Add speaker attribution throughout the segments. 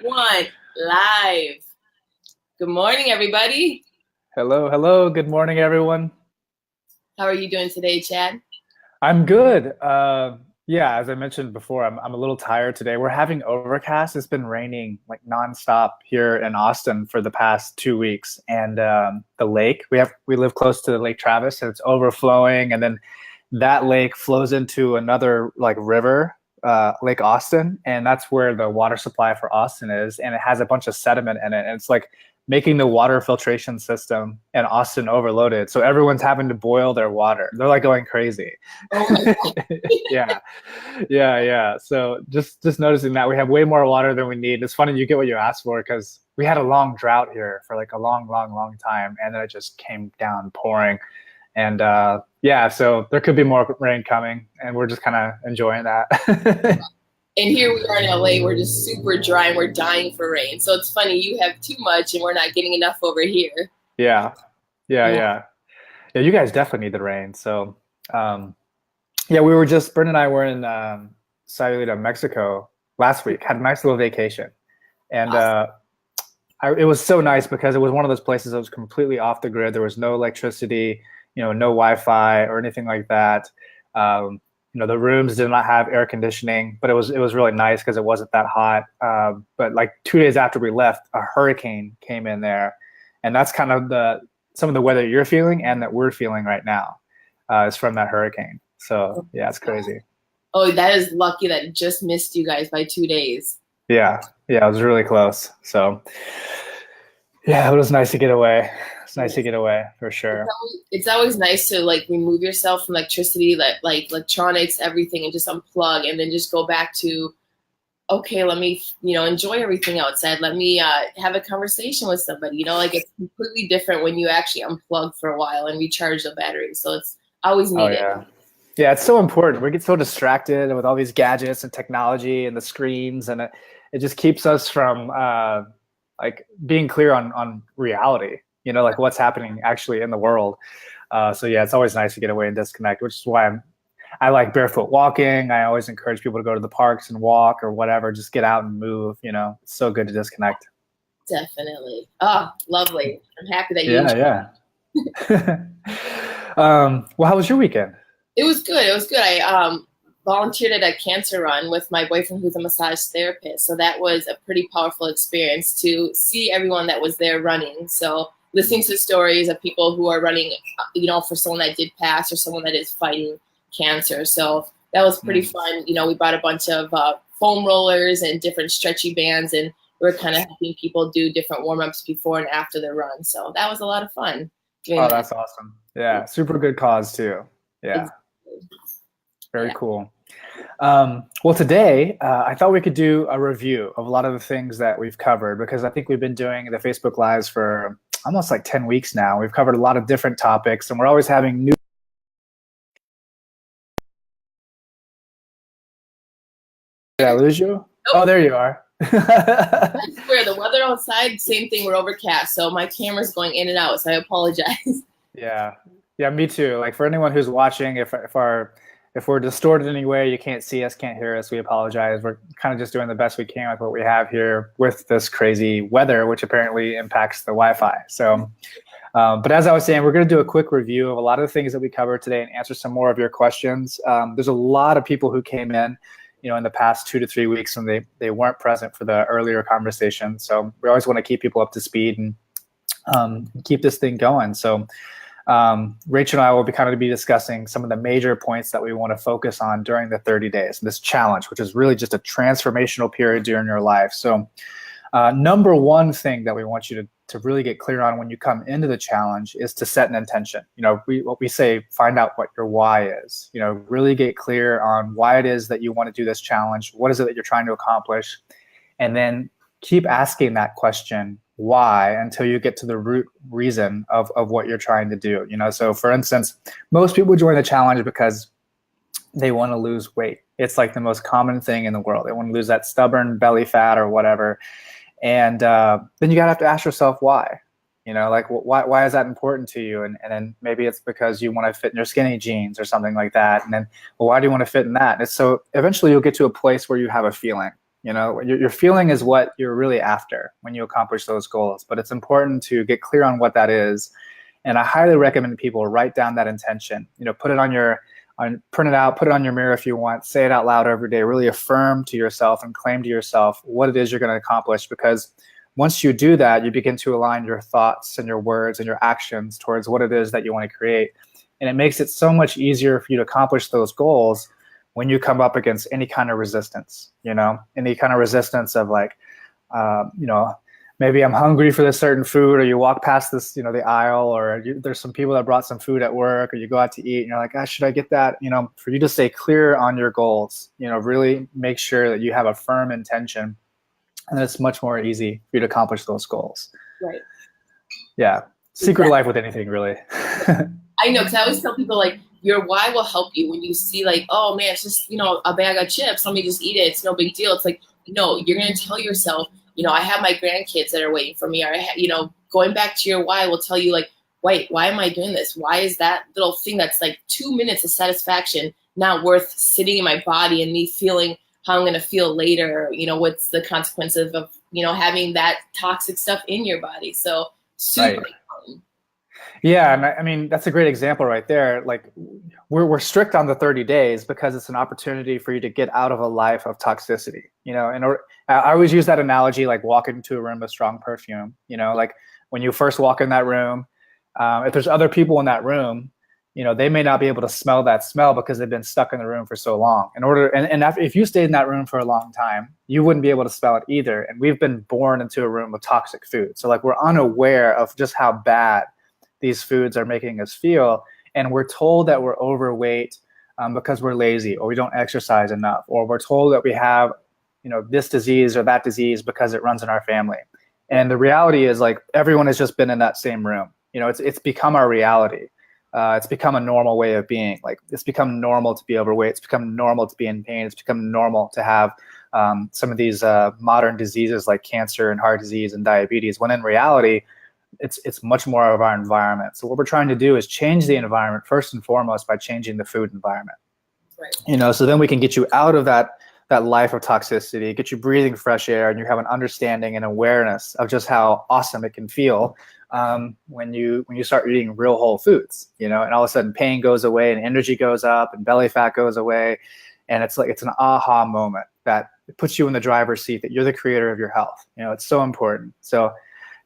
Speaker 1: One live. Good morning, everybody.
Speaker 2: Hello, hello. Good morning, everyone.
Speaker 1: How are you doing today, Chad?
Speaker 2: I'm good. Yeah, as I mentioned before, I'm a little tired today. We're having overcast. It's been raining like nonstop here in Austin for the past 2 weeks, and the lake we live close to Lake Travis, and it's overflowing, and then that lake flows into another like river, Lake Austin, and that's where the water supply for Austin is, and it has a bunch of sediment in it, and it's like making the water filtration system in Austin overloaded. So everyone's having to boil their water. They're like going crazy.
Speaker 1: Oh my God.
Speaker 2: Yeah, yeah. So just noticing that we have way more water than we need. It's funny you get what you ask for because we had a long drought here for like a long time, and then it just came down pouring. And yeah, so there could be more rain coming, and we're just kind of enjoying that.
Speaker 1: And here we are in LA. We're just super dry and we're dying for rain. So it's funny, you have too much and we're not getting enough over here.
Speaker 2: Yeah, yeah,
Speaker 1: Yeah.
Speaker 2: yeah, yeah. You guys definitely need the rain. So um, yeah, Brent and I were in Sayulita, Mexico last week. Had a nice little vacation, and
Speaker 1: Awesome.
Speaker 2: it was so nice because it was one of those places that was completely off the grid. There was no electricity, no Wi-Fi or anything like that. The rooms did not have air conditioning, but it was really nice because it wasn't that hot. But like 2 days after we left, a hurricane came in there, and that's kind of the some of the weather you're feeling and that we're feeling right now is from that hurricane. So yeah, it's crazy.
Speaker 1: Oh, that is lucky that just missed you guys by 2 days.
Speaker 2: Yeah, it was really close. So yeah, it was nice to get away. It's nice to get away for sure.
Speaker 1: It's always nice to like remove yourself from electricity, like electronics, everything, and just unplug and then just go back to okay, let me, enjoy everything outside. Let me have a conversation with somebody. Like it's completely different when you actually unplug for a while and recharge the battery. So it's always
Speaker 2: Oh
Speaker 1: needed.
Speaker 2: yeah. Yeah, it's so important. We get so distracted with all these gadgets and technology and the screens, and it just keeps us from like being clear on reality. Like what's happening actually in the world. So yeah, it's always nice to get away and disconnect, which is why I like barefoot walking. I always encourage people to go to the parks and walk or whatever. Just get out and move. It's so good to disconnect.
Speaker 1: Definitely. Oh, lovely. I'm happy that you enjoyed.
Speaker 2: Yeah, yeah. Well, how was your weekend?
Speaker 1: It was good. It was good. I volunteered at a cancer run with my boyfriend, who's a massage therapist. So that was a pretty powerful experience to see everyone that was there running. So listening to stories of people who are running, for someone that did pass or someone that is fighting cancer. So that was pretty
Speaker 2: Mm.
Speaker 1: fun. We brought a bunch of foam rollers and different stretchy bands, and we are kind of helping people do different warm ups before and after the run. So that was a lot of fun doing
Speaker 2: Oh,
Speaker 1: that.
Speaker 2: that's awesome. Yeah, super good cause too. Yeah,
Speaker 1: Exactly.
Speaker 2: very
Speaker 1: Yeah.
Speaker 2: cool. Well, today I thought we could do a review of a lot of the things that we've covered because I think we've been doing the Facebook Lives for almost like 10 weeks now. We've covered a lot of different topics and we're always having new. Did I lose you? Oh,
Speaker 1: Oh,
Speaker 2: there you are.
Speaker 1: I swear the weather outside, same thing. We're overcast, so my camera's going in and out. So I apologize.
Speaker 2: Yeah. Yeah, me too. Like for anyone who's watching, if we're distorted in any way, you can't see us, can't hear us, we apologize. We're kind of just doing the best we can with what we have here with this crazy weather, which apparently impacts the Wi-Fi. So, but as I was saying, we're going to do a quick review of a lot of the things that we covered today and answer some more of your questions. There's a lot of people who came in the past 2 to 3 weeks, and they weren't present for the earlier conversation. So we always want to keep people up to speed and keep this thing going. So Rachel and I will be discussing some of the major points that we want to focus on during the 30 days, this challenge, which is really just a transformational period during your life. So number one thing that we want you to really get clear on when you come into the challenge is to set an intention. What we say, find out what your why is. Really get clear on why it is that you want to do this challenge. What is it that you're trying to accomplish? And then keep asking that question, why, until you get to the root reason of what you're trying to do. So for instance, most people join the challenge because they want to lose weight. It's like the most common thing in the world. They want to lose that stubborn belly fat or whatever. And then you gotta have to ask yourself why. Like why is that important to you? And then maybe it's because you want to fit in your skinny jeans or something like that. And then, well, why do you want to fit in that? And so eventually you'll get to a place where you have a feeling. Your feeling is what you're really after when you accomplish those goals, but it's important to get clear on what that is. And I highly recommend people write down that intention, put it print it out, put it on your mirror if you want, say it out loud every day, really affirm to yourself and claim to yourself what it is you're going to accomplish. Because once you do that, you begin to align your thoughts and your words and your actions towards what it is that you want to create. And it makes it so much easier for you to accomplish those goals when you come up against any kind of resistance, any kind of resistance of like, maybe I'm hungry for this certain food, or you walk past this, the aisle, or there's some people that brought some food at work, or you go out to eat and you're like, should I get that? For you to stay clear on your goals, really make sure that you have a firm intention, and it's much more easy for you to accomplish those goals.
Speaker 1: Right.
Speaker 2: Yeah. Secret life with anything, really.
Speaker 1: I know, because I always tell people, like, your why will help you when you see, like, oh man, it's just, a bag of chips. Let me just eat it. It's no big deal. It's like, no, you're going to tell yourself, I have my grandkids that are waiting for me. Or, going back to your why will tell you, like, wait, why am I doing this? Why is that little thing that's like 2 minutes of satisfaction not worth sitting in my body and me feeling how I'm going to feel later? What's the consequences of, having that toxic stuff in your body? So super important.
Speaker 2: Yeah, and I mean, that's a great example right there. Like, we're strict on the 30 days because it's an opportunity for you to get out of a life of toxicity. I always use that analogy, like walking into a room with strong perfume. Like when you first walk in that room, if there's other people in that room, they may not be able to smell that smell because they've been stuck in the room for so long. If you stayed in that room for a long time, you wouldn't be able to smell it either. And we've been born into a room with toxic food. So like, we're unaware of just how bad these foods are making us feel. And we're told that we're overweight because we're lazy, or we don't exercise enough, or we're told that we have, this disease or that disease because it runs in our family. And the reality is, like, everyone has just been in that same room. It's become our reality. It's become a normal way of being. Like, it's become normal to be overweight. It's become normal to be in pain. It's become normal to have some of these modern diseases like cancer and heart disease and diabetes, when in reality, it's much more of our environment. So what we're trying to do is change the environment first and foremost by changing the food environment. Right. So then we can get you out of that life of toxicity, get you breathing fresh air, and you have an understanding and awareness of just how awesome it can feel when you start eating real whole foods. And all of a sudden pain goes away and energy goes up and belly fat goes away, and it's an aha moment that puts you in the driver's seat, that you're the creator of your health. It's so important. So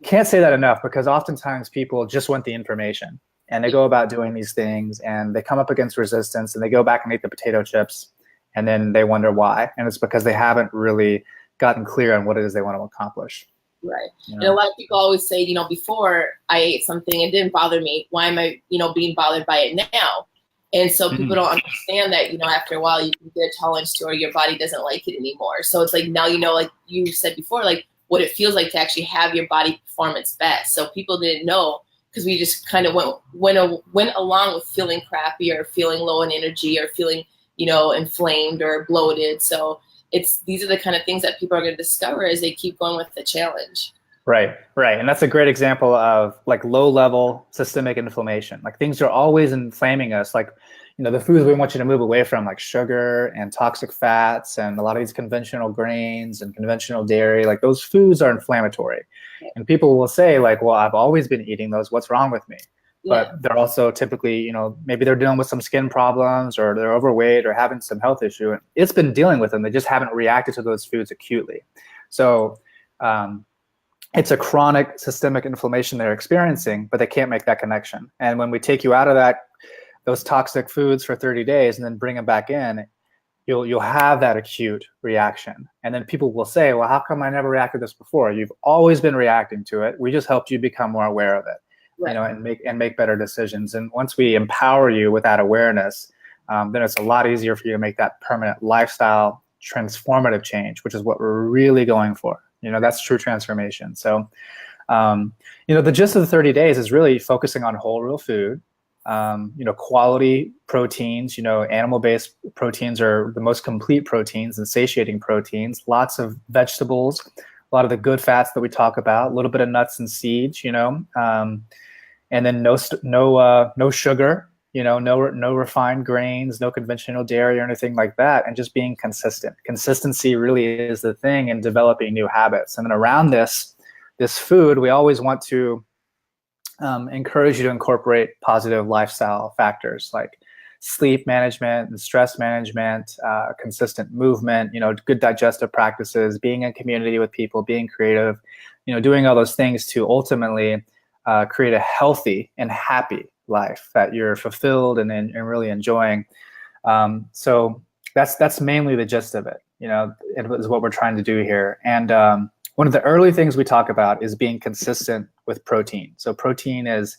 Speaker 2: can't say that enough, because oftentimes people just want the information and they go about doing these things and they come up against resistance and they go back and eat the potato chips, and then they wonder why. And it's because they haven't really gotten clear on what it is they want to accomplish.
Speaker 1: Right. And a lot of people always say, before I ate something, it didn't bother me. Why am I, being bothered by it now? And so people don't understand that, after a while you get a tolerance to, or your body doesn't like it anymore. So it's like, now, like you said before, like, what it feels like to actually have your body perform its best. So people didn't know, because we just kind of went along with feeling crappy or feeling low in energy or feeling, inflamed or bloated. So these are the kind of things that people are going to discover as they keep going with the challenge. Right.
Speaker 2: And that's a great example of like low level systemic inflammation. Like, things are always inflaming us. Like, the foods we want you to move away from, like sugar and toxic fats and a lot of these conventional grains and conventional dairy, like those foods are inflammatory. And people will say, like, well, I've always been eating those. What's wrong with me? Yeah. But they're also typically, maybe they're dealing with some skin problems, or they're overweight or having some health issue. And it's been dealing with them. They just haven't reacted to those foods acutely. So it's a chronic systemic inflammation they're experiencing, but they can't make that connection. And when we take you out of those toxic foods for 30 days and then bring them back in, you'll have that acute reaction. And then people will say, well, how come I never reacted to this before? You've always been reacting to it. We just helped you become more aware of it. Right. And make better decisions. And once we empower you with that awareness, then it's a lot easier for you to make that permanent lifestyle transformative change, which is what we're really going for. That's true transformation. So, the gist of the 30 days is really focusing on whole, real food, quality proteins. Animal-based proteins are the most complete proteins and satiating proteins, lots of vegetables, a lot of the good fats that we talk about, a little bit of nuts and seeds, and then no sugar, no refined grains, no conventional dairy or anything like that, and just being consistent. Consistency really is the thing in developing new habits. And then around this food, we always want to encourage you to incorporate positive lifestyle factors like sleep management and stress management, consistent movement, good digestive practices, being in community with people, being creative, doing all those things to ultimately create a healthy and happy life that you're fulfilled and really enjoying. So that's mainly the gist of it. It is what we're trying to do here. And one of the early things we talk about is being consistent with protein. So protein is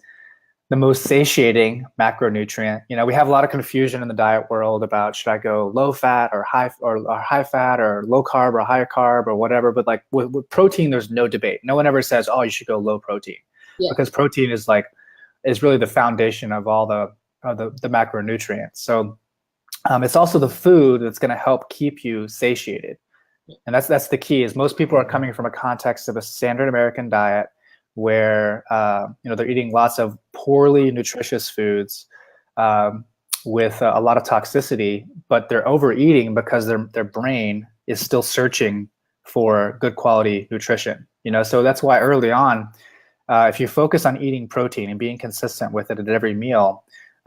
Speaker 2: the most satiating macronutrient. We have a lot of confusion in the diet world about should I go low fat or high fat or low carb or high carb or whatever. But like with protein, there's no debate. No one ever says, oh, you should go low protein, because protein is really the foundation of all the macronutrients. So it's also the food that's going to help keep you satiated. And that's the key. Is most people are coming from a context of a standard American diet where they're eating lots of poorly nutritious foods with a lot of toxicity, but they're overeating because their brain is still searching for good quality nutrition. So that's why early on, if you focus on eating protein and being consistent with it at every meal,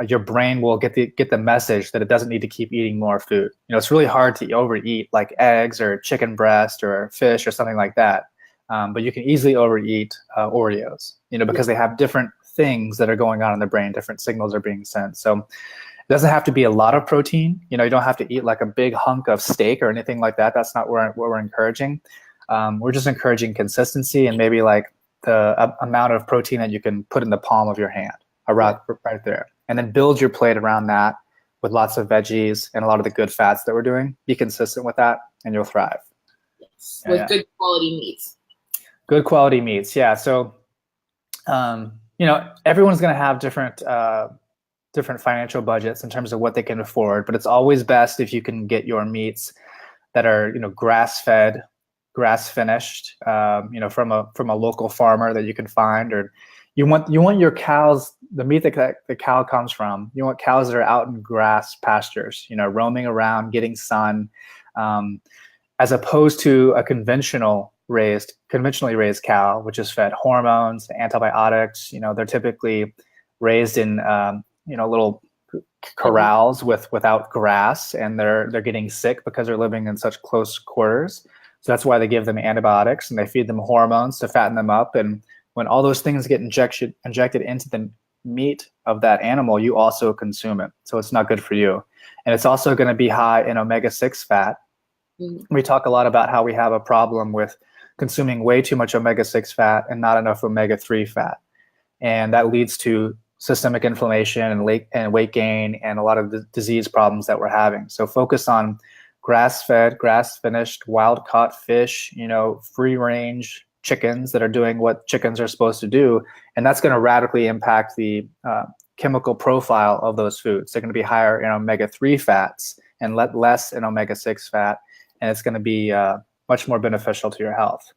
Speaker 2: your brain will get the message that it doesn't need to keep eating more food. It's really hard to overeat like eggs or chicken breast or fish or something like that. But you can easily overeat Oreos, because they have different things that are going on in the brain, different signals are being sent. So it doesn't have to be a lot of protein. You don't have to eat like a big hunk of steak or anything like that. That's not what we're encouraging. We're just encouraging consistency and maybe like the amount of protein that you can put in the palm of your hand, around right there. And then build your plate around that with lots of veggies and a lot of the good fats that we're doing. Be consistent with that and you'll thrive.
Speaker 1: Yes, with good quality meats.
Speaker 2: Good quality meats, yeah. So, everyone's going to have different financial budgets in terms of what they can afford, but it's always best if you can get your meats that are, grass-fed, grass-finished, from a local farmer that you can find, or you want your cows, the meat that the cow comes from. You want cows that are out in grass pastures, roaming around, getting sun, as opposed to a conventionally raised cow, which is fed hormones, antibiotics. They're typically raised in little corrals without grass, and they're getting sick because they're living in such close quarters. So that's why they give them antibiotics and they feed them hormones to fatten them up. And when all those things get injected into the meat of that animal, you also consume it. So it's not good for you. And it's also going to be high in omega-6 fat. Mm-hmm. We talk a lot about how we have a problem with consuming way too much omega-6 fat and not enough omega-3 fat. And that leads to systemic inflammation and weight gain and a lot of the disease problems that we're having. So focus on grass-fed, grass-finished, wild-caught fish, free-range chickens that are doing what chickens are supposed to do. And that's going to radically impact the chemical profile of those foods. They're going to be higher in omega-3 fats and less in omega-6 fat. And it's going to be much more beneficial to your health.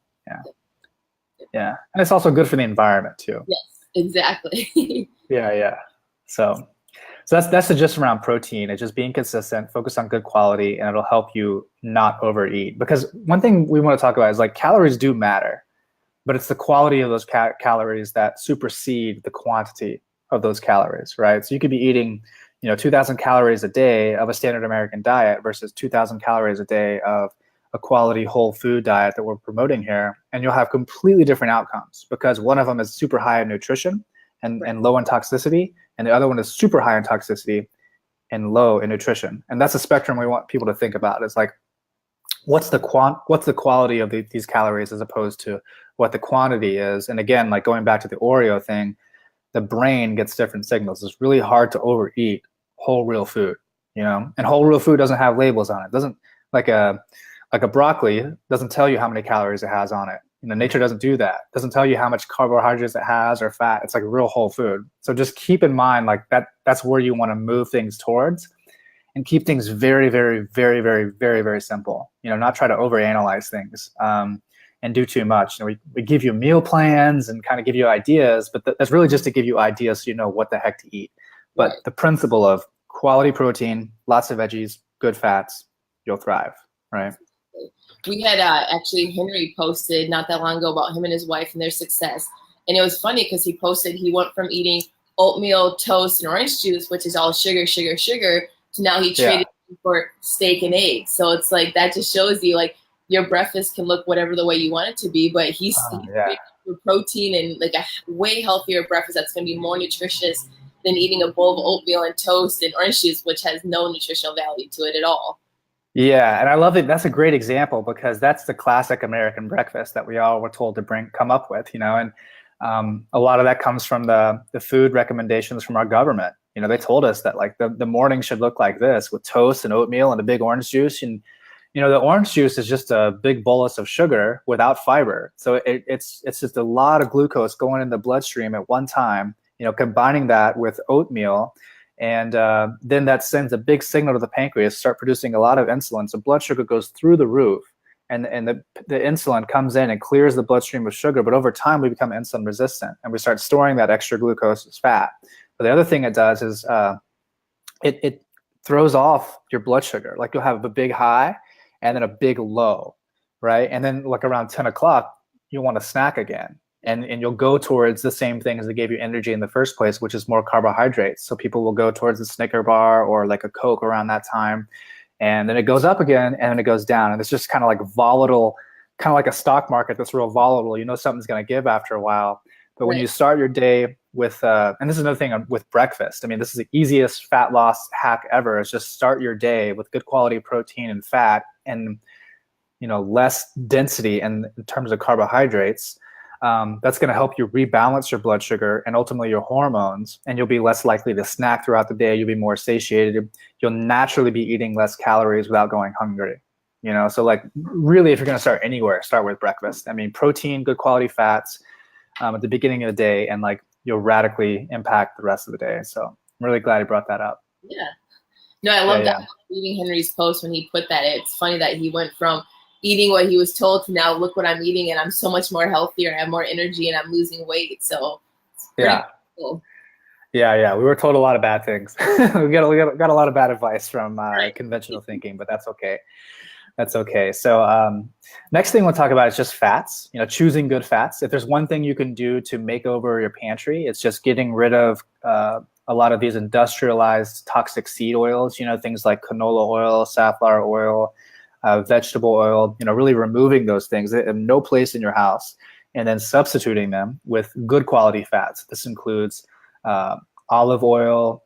Speaker 2: Yeah. And it's also good for the environment too.
Speaker 1: Yes, exactly.
Speaker 2: Yeah. So that's the gist around protein. It's just being consistent, focus on good quality, and it'll help you not overeat. Because one thing we want to talk about is like calories do matter, but it's the quality of those calories that supersede the quantity of those calories, right? So you could be eating, 2,000 calories a day of a standard American diet versus 2,000 calories a day of a quality whole food diet that we're promoting here, and you'll have completely different outcomes because one of them is super high in nutrition and low in toxicity, and the other one is super high in toxicity and low in nutrition. And that's a spectrum we want people to think about. It's like, what's the quality of these calories as opposed to what the quantity is? And again, like going back to the Oreo thing, the brain gets different signals. It's really hard to overeat whole real food, and whole real food doesn't have labels on it. It doesn't like a broccoli doesn't tell you how many calories it has on it. Nature doesn't do that. It doesn't tell you how much carbohydrates it has or fat. It's like a real whole food. So just keep in mind like that's where you want to move things towards, and keep things very, very, very, very, very, very simple. Not try to overanalyze things and do too much. We give you meal plans and kind of give you ideas, but that's really just to give you ideas so you know what the heck to eat. But
Speaker 1: Right.
Speaker 2: the principle of quality protein, lots of veggies, good fats, you'll thrive, right?
Speaker 1: We had actually Henry posted not that long ago about him and his wife and their success. And it was funny because he posted he went from eating oatmeal, toast, and orange juice, which is all sugar, sugar, sugar, to now he traded for steak and eggs. So it's like that just shows you like your breakfast can look whatever the way you want it to be, but he's for protein and like a way healthier breakfast that's going to be more nutritious than eating a bowl of oatmeal and toast and orange juice, which has no nutritional value to it at all.
Speaker 2: Yeah, and I love it. That's a great example because that's the classic American breakfast that we all were told to come up with, and a lot of that comes from the food recommendations from our government. They told us that like the morning should look like this with toast and oatmeal and a big orange juice. And, the orange juice is just a big bolus of sugar without fiber. So it's just a lot of glucose going in the bloodstream at one time, combining that with oatmeal. And then that sends a big signal to the pancreas, start producing a lot of insulin. So blood sugar goes through the roof. And the insulin comes in and clears the bloodstream of sugar, but over time we become insulin resistant and we start storing that extra glucose as fat. But the other thing it does is it throws off your blood sugar. Like you'll have a big high and then a big low, right? And then like around 10 o'clock, you want to snack again. And you'll go towards the same things that gave you energy in the first place, which is more carbohydrates. So people will go towards a Snicker bar or like a Coke around that time. And then it goes up again and then it goes down. And it's just kind of like volatile, kind of like a stock market that's real volatile. Something's going to give after a while. But when you start your day with, and this is another thing with breakfast. I mean, this is the easiest fat loss hack ever is just start your day with good quality protein and fat and, less density in terms of carbohydrates. That's going to help you rebalance your blood sugar and ultimately your hormones, and you'll be less likely to snack throughout the day. You'll be more satiated. You'll naturally be eating less calories without going hungry. So like really, if you're going to start anywhere, start with breakfast. I mean, protein, good quality fats at the beginning of the day, and like you'll radically impact the rest of the day. So I'm really glad he brought that up.
Speaker 1: Yeah. No, I love that. Reading Henry's post when he put that, it's funny that he went from eating what he was told to now look what I'm eating and I'm so much more healthier and I have more energy and I'm losing weight. So it's pretty cool.
Speaker 2: Yeah. We were told a lot of bad things. we got a lot of bad advice from conventional thinking, but that's okay. That's okay. So next thing we'll talk about is just fats, choosing good fats. If there's one thing you can do to make over your pantry, it's just getting rid of a lot of these industrialized toxic seed oils, things like canola oil, safflower oil, vegetable oil, really removing those things that have no place in your house and then substituting them with good quality fats. This includes olive oil,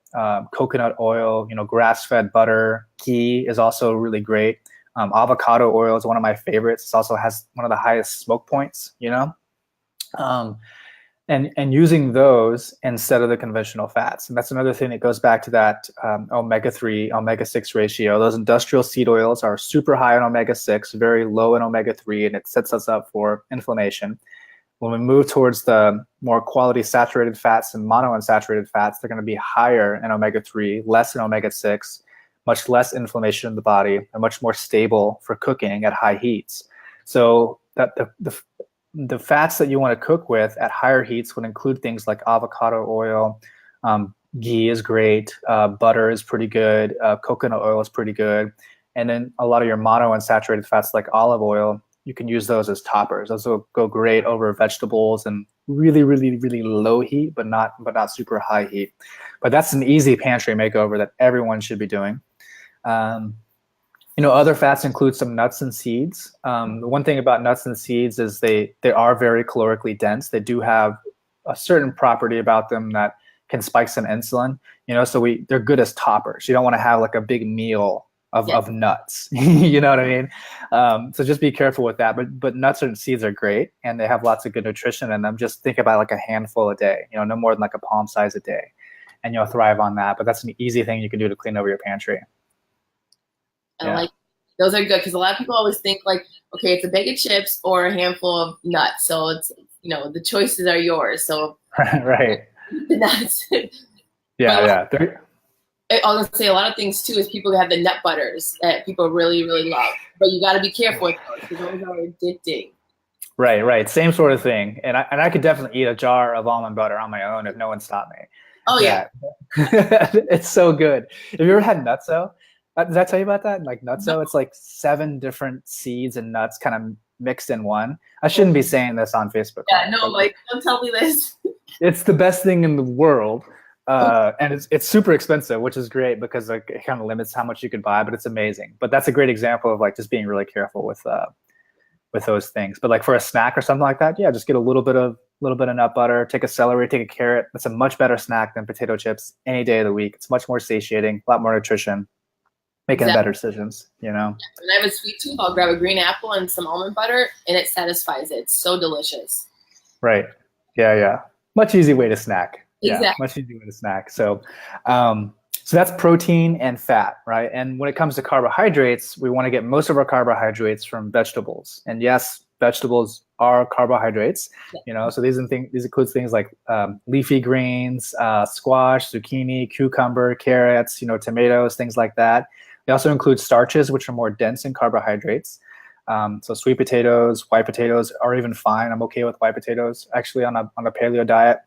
Speaker 2: coconut oil, grass-fed butter. Ghee is also really great. Avocado oil is one of my favorites. It also has one of the highest smoke points, and using those instead of the conventional fats. And that's another thing that goes back to that omega-3, omega-6 ratio. Those industrial seed oils are super high in omega-6, very low in omega-3, and it sets us up for inflammation. When we move towards the more quality saturated fats and monounsaturated fats, they're going to be higher in omega-3, less in omega-6, much less inflammation in the body, and much more stable for cooking at high heats. So that the fats that you want to cook with at higher heats would include things like avocado oil, ghee is great, butter is pretty good, coconut oil is pretty good, and then a lot of your monounsaturated fats like olive oil, you can use those as toppers. Those will go great over vegetables and really, really, really low heat, but not super high heat. But that's an easy pantry makeover that everyone should be doing. Other fats include some nuts and seeds. The one thing about nuts and seeds is they are very calorically dense. They do have a certain property about them that can spike some insulin. So they're good as toppers. You don't want to have like a big meal of nuts. You know what I mean? So just be careful with that. But nuts and seeds are great, and they have lots of good nutrition in them. Just think about like a handful a day. No more than like a palm size a day, and you'll thrive on that. But that's an easy thing you can do to clean over your pantry.
Speaker 1: Like those are good because a lot of people always think like, okay, it's a bag of chips or a handful of nuts. So it's the choices are yours. So
Speaker 2: right.
Speaker 1: The nuts.
Speaker 2: Yeah.
Speaker 1: I was gonna say a lot of things too is people have the nut butters that people really, really love. But you got to be careful with those because those are addicting.
Speaker 2: Right. Same sort of thing. And I could definitely eat a jar of almond butter on my own if no one stopped me.
Speaker 1: Oh yeah.
Speaker 2: It's so good. Have you ever had nutso? Did I tell you about that? Like nutso, it's like 7 different seeds and nuts kind of mixed in one. I shouldn't be saying this on Facebook.
Speaker 1: Yeah, no, like don't tell me this.
Speaker 2: It's the best thing in the world. And it's super expensive, which is great because like it kind of limits how much you could buy, but it's amazing. But that's a great example of like just being really careful with those things. But like for a snack or something like that, yeah, just get a little bit of nut butter, take a celery, take a carrot. That's a much better snack than potato chips any day of the week. It's much more satiating, a lot more nutrition, making better decisions, you know?
Speaker 1: When I have a sweet tooth, I'll grab a green apple and some almond butter, and it satisfies it. It's so delicious.
Speaker 2: Right. Yeah. Much easy way to snack.
Speaker 1: Exactly.
Speaker 2: Yeah, much easier way to snack. So, so that's protein and fat, right? And when it comes to carbohydrates, we want to get most of our carbohydrates from vegetables. And yes, vegetables are carbohydrates. Yeah. You know, so these include things like leafy greens, squash, zucchini, cucumber, carrots, you know, tomatoes, things like that. They also include starches, which are more dense in carbohydrates. So sweet potatoes, white potatoes are even fine. I'm okay with white potatoes actually on a paleo diet.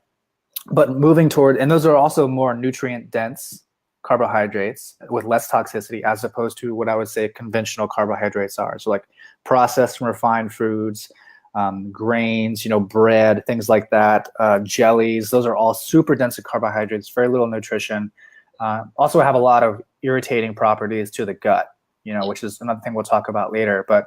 Speaker 2: But moving toward, and those are also more nutrient dense carbohydrates with less toxicity as opposed to what I would say conventional carbohydrates are. So like processed and refined foods, grains, you know, bread, things like that, jellies, those are all super dense in carbohydrates, very little nutrition. Also have a lot of irritating properties to the gut, you know, which is another thing we'll talk about later. But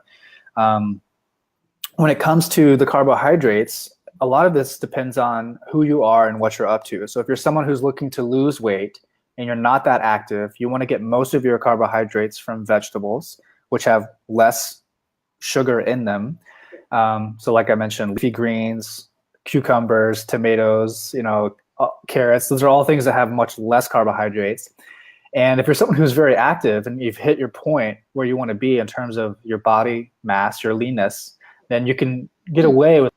Speaker 2: when it comes to the carbohydrates, a lot of this depends on who you are and what you're up to. So if you're someone who's looking to lose weight and you're not that active, you want to get most of your carbohydrates from vegetables, which have less sugar in them. So like I mentioned, leafy greens, cucumbers, tomatoes, you know, carrots, those are all things that have much less carbohydrates. And if you're someone who's very active and you've hit your point where you want to be in terms of your body mass, your leanness, then you can get away with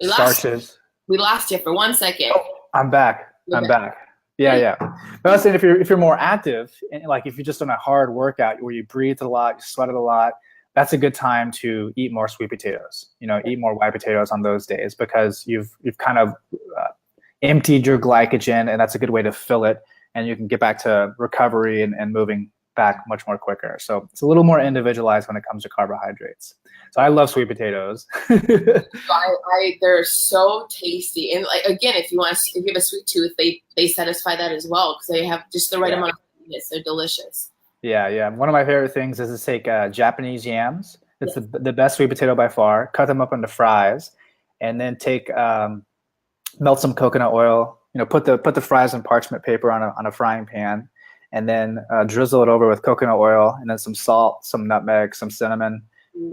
Speaker 2: starches.
Speaker 1: We lost you for 1 second.
Speaker 2: Oh, I'm back. I'm back. Yeah. But I was saying if you're more active, and like if you're just on a hard workout where you breathe a lot, you sweat a lot, that's a good time to eat more sweet potatoes. You know, eat more white potatoes on those days because you've kind of emptied your glycogen, and that's a good way to fill it, and you can get back to recovery and moving back much more quicker. So it's a little more individualized when it comes to carbohydrates. So I love sweet potatoes.
Speaker 1: They're so tasty, and like again, if you have a sweet tooth, they satisfy that as well because they have just the right amount of sweetness. They're delicious. Yeah.
Speaker 2: One of my favorite things is to take Japanese yams. It's the best sweet potato by far. Cut them up into fries, and then take melt some coconut oil. You know, put the fries in parchment paper on a frying pan, and then drizzle it over with coconut oil, and then some salt, some nutmeg, some cinnamon.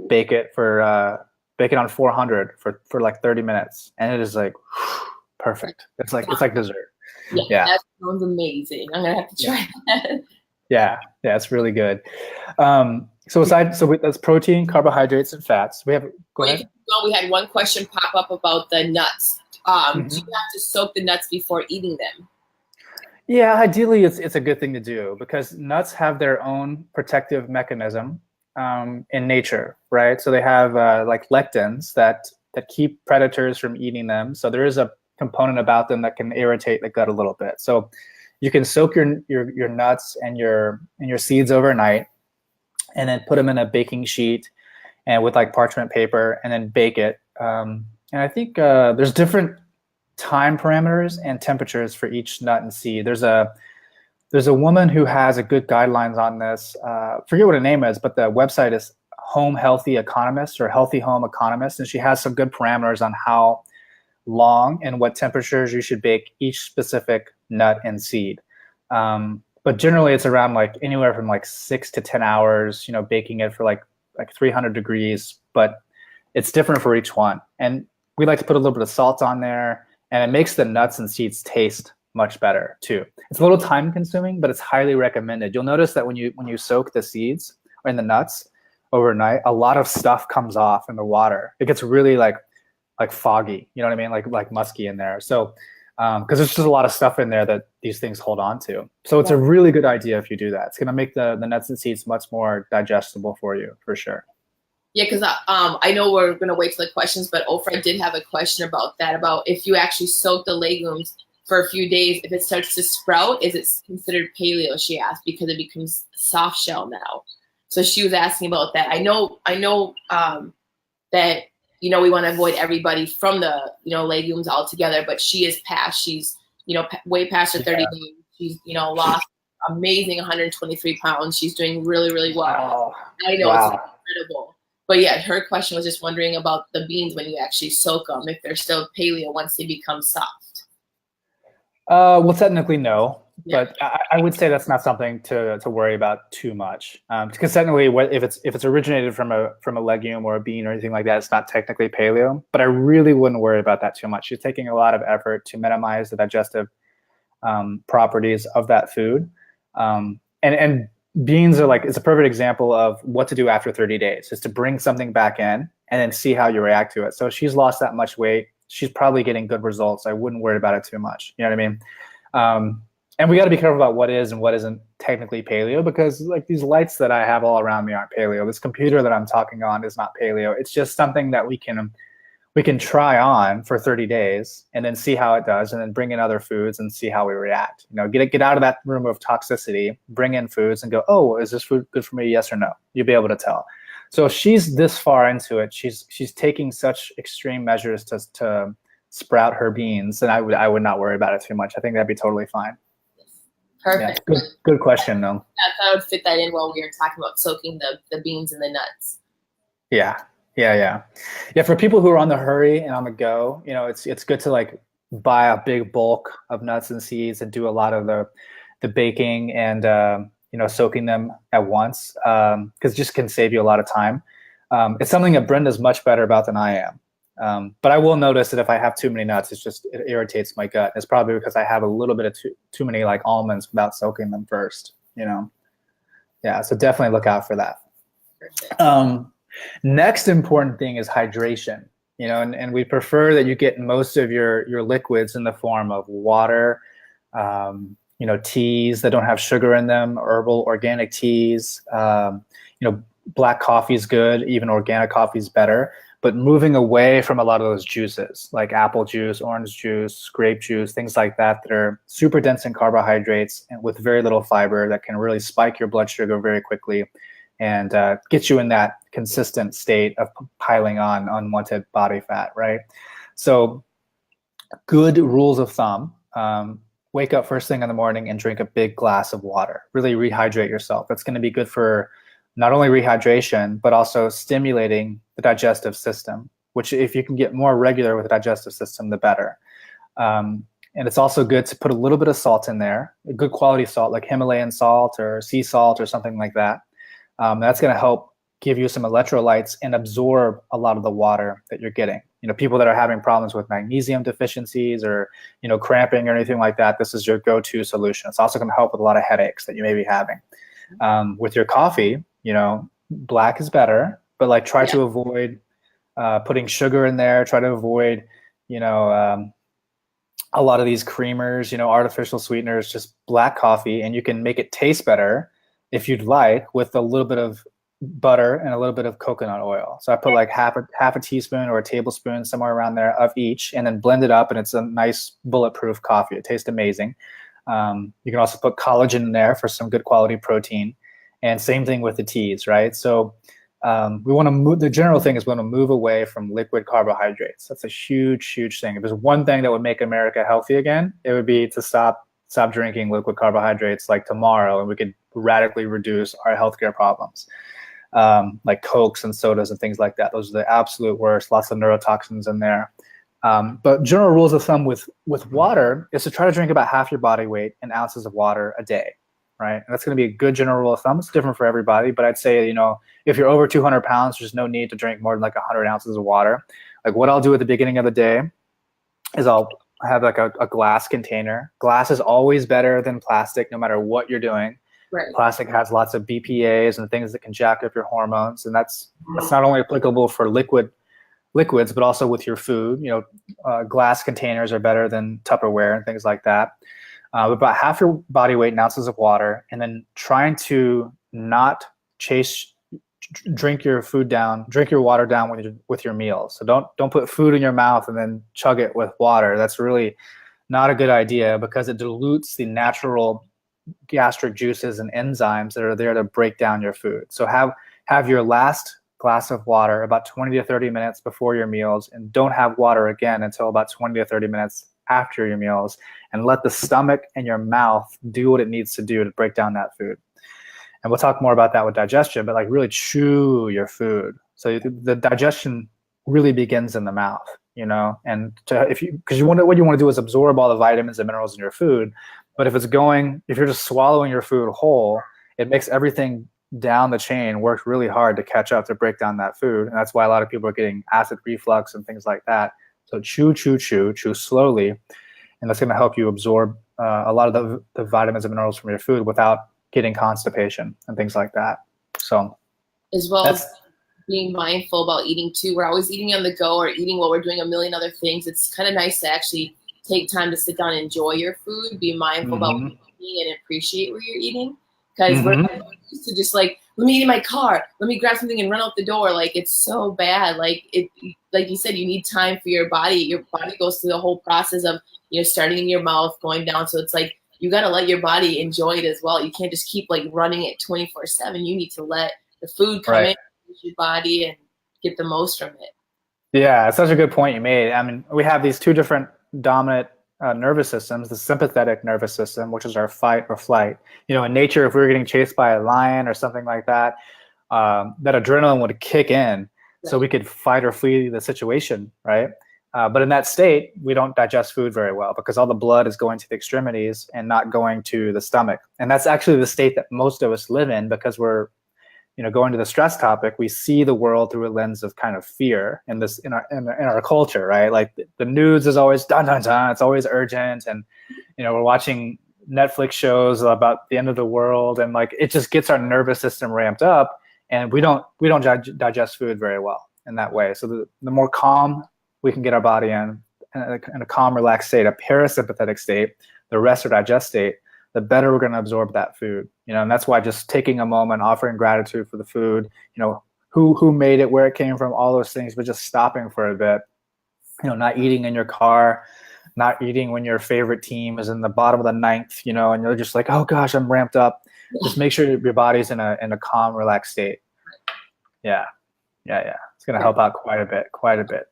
Speaker 2: Bake it on 400 for like 30 minutes, and it is like perfect. It's like dessert.
Speaker 1: Yeah, that sounds amazing. I'm gonna have to try that.
Speaker 2: Yeah, it's really good. So that's protein, carbohydrates, and fats. Go ahead.
Speaker 1: We had one question pop up about the nuts. Do you have to soak the nuts before eating them?
Speaker 2: Yeah, ideally it's a good thing to do because nuts have their own protective mechanism in nature, right? So they have like lectins that keep predators from eating them. So there is a component about them that can irritate the gut a little bit. So you can soak your nuts and your seeds overnight, and then put them in a baking sheet and with like parchment paper, and then bake it. And I think there's different time parameters and temperatures for each nut and seed. There's a woman who has a good guidelines on this. Forget what her name is, but the website is Home Healthy Economist or Healthy Home Economist, and she has some good parameters on how long and what temperatures you should bake each specific nut and seed. But generally, it's around like anywhere from like 6 to 10 hours. You know, baking it for like 300 degrees, but it's different for each one. And we like to put a little bit of salt on there, and it makes the nuts and seeds taste much better too. It's a little time consuming, but it's highly recommended. You'll notice that when you soak the seeds or in the nuts overnight, a lot of stuff comes off in the water. It gets really like foggy, you know what I mean? Like musky in there. So because there's just a lot of stuff in there that these things hold on to. So it's a really good idea if you do that. It's going to make the nuts and seeds much more digestible for you, for sure.
Speaker 1: Yeah, because I know we're going to wait for the questions, but Ofra did have a question about that, about if you actually soak the legumes for a few days, if it starts to sprout, is it considered paleo, she asked, because it becomes soft shell now. So she was asking about that. I know that, we want to avoid everybody from the, legumes altogether, but she is past, she's, way past her 30 days. She's, lost amazing 123 pounds. She's doing really, really well.
Speaker 2: Wow.
Speaker 1: I know, it's incredible. But yeah, her question was just wondering about the beans when you actually soak them, if they're still paleo once they become soft.
Speaker 2: Well, technically no, but I would say that's not something to worry about too much, because technically, if it's originated from a legume or a bean or anything like that, it's not technically paleo. But I really wouldn't worry about that too much. You're taking a lot of effort to minimize the digestive properties of that food, and beans are it's a perfect example of what to do after 30 days, is to bring something back in and then see how you react to it. So she's lost that much weight. She's probably getting good results. I wouldn't worry about it too much. You know what I mean? And we got to be careful about what is and what isn't technically paleo, because these lights that I have all around me aren't paleo. This computer that I'm talking on is not paleo. It's just something that we can try on for 30 days and then see how it does, and then bring in other foods and see how we react. Get out of that room of toxicity, bring in foods and go, oh, is this food good for me? Yes or no? You'll be able to tell. So if she's this far into it, she's taking such extreme measures to sprout her beans, and I would not worry about it too much. I think that'd be totally fine.
Speaker 1: Perfect.
Speaker 2: Yeah, good question, though.
Speaker 1: Yeah, I would fit that in while we were talking about soaking the beans and the nuts.
Speaker 2: Yeah. For people who are on the hurry and on the go, it's good to buy a big bulk of nuts and seeds and do a lot of the baking and soaking them at once, because it just can save you a lot of time. It's something that Brenda's much better about than I am. But I will notice that if I have too many nuts, it irritates my gut. It's probably because I have a little bit of too many almonds without soaking them first. Yeah. So definitely look out for that.
Speaker 1: Perfect.
Speaker 2: Next important thing is hydration, and we prefer that you get most of your liquids in the form of water, teas that don't have sugar in them, herbal organic teas, black coffee is good, even organic coffee is better, but moving away from a lot of those juices like apple juice, orange juice, grape juice, things like that are super dense in carbohydrates and with very little fiber that can really spike your blood sugar very quickly and get you in that consistent state of piling on unwanted body fat, right? So good rules of thumb, wake up first thing in the morning and drink a big glass of water. Really rehydrate yourself. That's going to be good for not only rehydration, but also stimulating the digestive system, which if you can get more regular with the digestive system, the better. And it's also good to put a little bit of salt in there, a good quality salt like Himalayan salt or sea salt or something like that. That's going to help give you some electrolytes and absorb a lot of the water that you're getting. People that are having problems with magnesium deficiencies or, cramping or anything like that, this is your go-to solution. It's also going to help with a lot of headaches that you may be having. With your coffee, black is better, but try to avoid putting sugar in there. Try to avoid, a lot of these creamers, artificial sweeteners, just black coffee, and you can make it taste better if you'd like with a little bit of butter and a little bit of coconut oil. So I put half a teaspoon or a tablespoon, somewhere around there, of each, and then blend it up, and it's a nice bulletproof coffee. It tastes amazing. You can also put collagen in there for some good quality protein, and same thing with the teas, right? So we want to move. The general thing is we want to move away from liquid carbohydrates. That's a huge thing. If there's one thing that would make America healthy again, it would be to stop drinking liquid carbohydrates tomorrow, and we could radically reduce our healthcare problems. Like Cokes and sodas and things like that. Those are the absolute worst. Lots of neurotoxins in there. But general rules of thumb with water is to try to drink about half your body weight in ounces of water a day, right? And that's going to be a good general rule of thumb. It's different for everybody, but I'd say, if you're over 200 pounds, there's no need to drink more than 100 ounces of water. What I'll do at the beginning of the day is I'll have a glass container. Glass is always better than plastic, no matter what you're doing.
Speaker 1: Right.
Speaker 2: Plastic has lots of BPAs and things that can jack up your hormones, and that's not only applicable for liquids, but also with your food. Glass containers are better than Tupperware and things like that. About half your body weight in ounces of water, and then trying to not chase drink your water down with your meals. So don't put food in your mouth and then chug it with water. That's really not a good idea because it dilutes the natural gastric juices and enzymes that are there to break down your food. So have your last glass of water about 20 to 30 minutes before your meals, and don't have water again until about 20 to 30 minutes after your meals, and let the stomach and your mouth do what it needs to do to break down that food. And we'll talk more about that with digestion, but like really chew your food. So the digestion really begins in the mouth, you know, and what you want to do is absorb all the vitamins and minerals in your food. But if you're just swallowing your food whole, it makes everything down the chain work really hard to catch up to break down that food. And that's why a lot of people are getting acid reflux and things like that. So chew slowly. And that's going to help you absorb a lot of the vitamins and minerals from your food without getting constipation and things like that. So
Speaker 1: as well as being mindful about eating too. We're always eating on the go or eating while we're doing a million other things. It's kind of nice to actually take time to sit down and enjoy your food, be mindful about what you're eating and appreciate what you're eating. Because we're used to just like, let me eat in my car, let me grab something and run out the door. Like, it's so bad. Like you said, you need time for your body. Your body goes through the whole process of, you know, starting in your mouth, going down. So it's like, you got to let your body enjoy it as well. You can't just keep like running it 24/7. You need to let the food come in your body and get the most from it.
Speaker 2: Yeah, it's such a good point you made. I mean, we have these two different dominant nervous systems, the sympathetic nervous system, which is our fight or flight. You know, in nature, if we were getting chased by a lion or something like that, that adrenaline would kick in so we could fight or flee the situation, right? But in that state, we don't digest food very well because all the blood is going to the extremities and not going to the stomach. And that's actually the state that most of us live in because we're, you know, going to the stress topic, we see the world through a lens of kind of fear in our culture, right? Like the news is always dun dun dun, it's always urgent, and you know, we're watching Netflix shows about the end of the world, and like it just gets our nervous system ramped up, and we don't digest food very well in that way. So the more calm we can get our body in a calm, relaxed state, a parasympathetic state, the rest or digest state, the better we're going to absorb that food, you know. And that's why just taking a moment, offering gratitude for the food, you know, who made it, where it came from, all those things, but just stopping for a bit, you know, not eating in your car, not eating when your favorite team is in the bottom of the ninth, you know, and you're just like, oh gosh, I'm ramped up. Just make sure your body's in a calm, relaxed state. Yeah. It's going to help out quite a bit.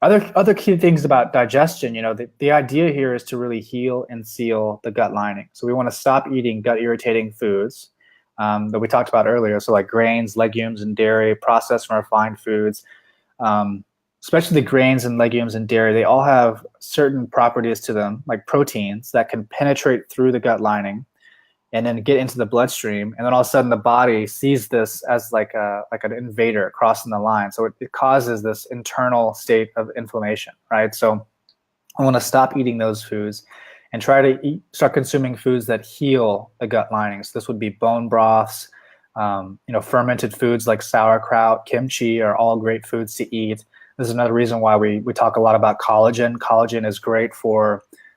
Speaker 2: Other key things about digestion, you know, the idea here is to really heal and seal the gut lining. So we want to stop eating gut irritating foods that we talked about earlier. So like grains, legumes, and dairy, processed and refined foods, especially the grains and legumes and dairy, they all have certain properties to them, like proteins that can penetrate through the gut lining and then get into the bloodstream. And then all of a sudden the body sees this as like an invader crossing the line. So it causes this internal state of inflammation, right? So I want to stop eating those foods and try to start consuming foods that heal the gut lining. So this would be bone broths, you know, fermented foods like sauerkraut, kimchi are all great foods to eat. This is another reason why we talk a lot about collagen. Collagen is great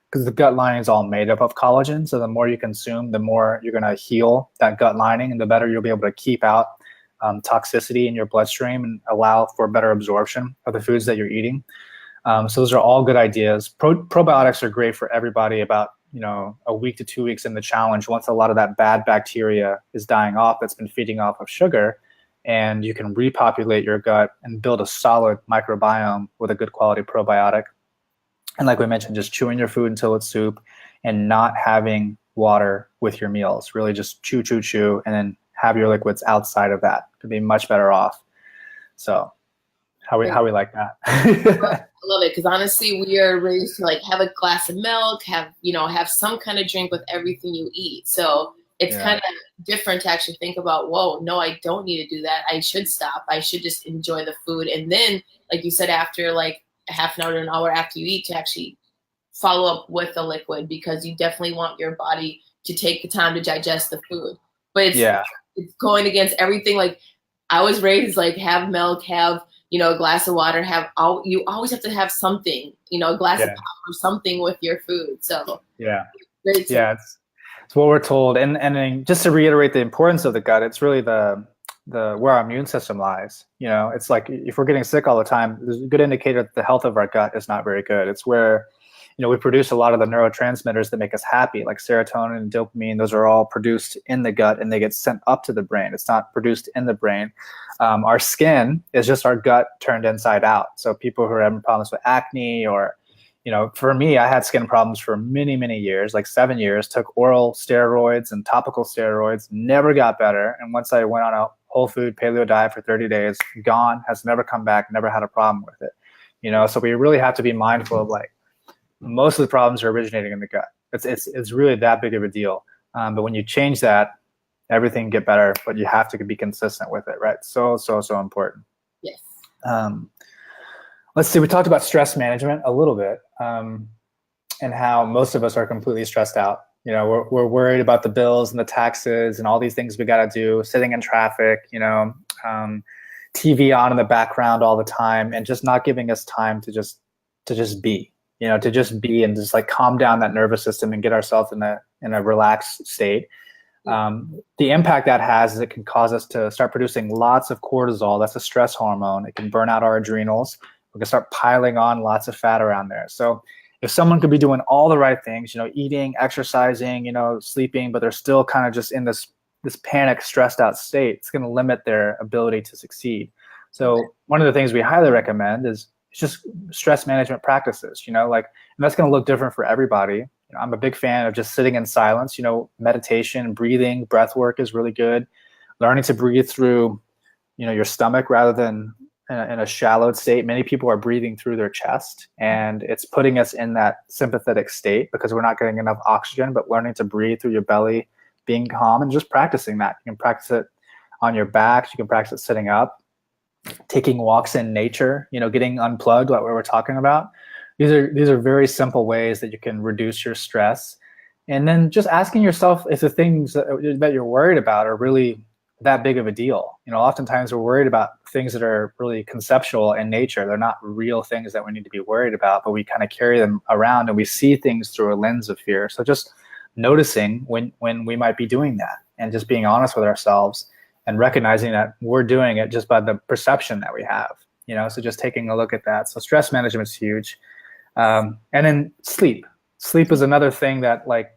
Speaker 2: because the gut lining is all made up of collagen. So the more you consume, the more you're going to heal that gut lining, and the better you'll be able to keep out toxicity in your bloodstream and allow for better absorption of the foods that you're eating. So those are all good ideas. Probiotics are great for everybody about, you know, a week to 2 weeks in the challenge. Once a lot of that bad bacteria is dying off that's been feeding off of sugar, and you can repopulate your gut and build a solid microbiome with a good quality probiotic. And like we mentioned, just chewing your food until it's soup and not having water with your meals. Really just chew, and then have your liquids outside of that. Could be much better off. So how we like that.
Speaker 1: I love it, because honestly, we are raised to like have a glass of milk, have some kind of drink with everything you eat. So it's kind of different to actually think about, whoa, no, I don't need to do that. I should stop. I should just enjoy the food. And then, like you said, after like a half an hour to an hour after you eat, to actually follow up with the liquid, because you definitely want your body to take the time to digest the food. But it's going against everything. Like I was raised like have milk, have, you know, a glass of water, you always have to have something, you know, a glass of pop or something with your food. So
Speaker 2: it's what we're told. And just to reiterate the importance of the gut, it's really the where our immune system lies. It's like if we're getting sick all the time, there's a good indicator that the health of our gut is not very good. It's where we produce a lot of the neurotransmitters that make us happy, like serotonin and dopamine. Those are all produced in the gut and they get sent up to the brain. It's not produced in the brain. Our skin is just our gut turned inside out. So people who are having problems with acne, or for me, I had skin problems for many, many years, like 7 years, took oral steroids and topical steroids, never got better. And once I went on a whole food paleo diet for 30 days, gone, has never come back, never had a problem with it. So we really have to be mindful of, like, most of the problems are originating in the gut. It's really that big of a deal. But when you change that, everything can get better, but you have to be consistent with it, right? So important.
Speaker 1: Yes.
Speaker 2: Let's see, we talked about stress management a little bit, and how most of us are completely stressed out. We're worried about the bills and the taxes and all these things we got to do, sitting in traffic, TV on in the background all the time, and just not giving us time to just be. To just be and just like calm down that nervous system and get ourselves in a relaxed state. The impact that has is it can cause us to start producing lots of cortisol. That's a stress hormone. It can burn out our adrenals. We can start piling on lots of fat around there. So if someone could be doing all the right things, eating, exercising, sleeping, but they're still kind of just in this panic, stressed out state, it's going to limit their ability to succeed. So one of the things we highly recommend is just stress management practices, and that's going to look different for everybody. I'm a big fan of just sitting in silence. Meditation, breathing, breath work is really good. Learning to breathe through, your stomach rather than in a shallow state. Many people are breathing through their chest, and it's putting us in that sympathetic state because we're not getting enough oxygen. But learning to breathe through your belly, being calm, and just practicing that. You can practice it on your back. You can practice it sitting up. Taking walks in nature, getting unplugged, like what we're talking about. These are very simple ways that you can reduce your stress. And then just asking yourself if the things that you're worried about are really that big of a deal. Oftentimes we're worried about things that are really conceptual in nature. They're not real things that we need to be worried about, but we kind of carry them around and we see things through a lens of fear. So just noticing when we might be doing that and just being honest with ourselves and recognizing that we're doing it just by the perception that we have, so just taking a look at that. So stress management is huge. And then sleep. Sleep is another thing that, like,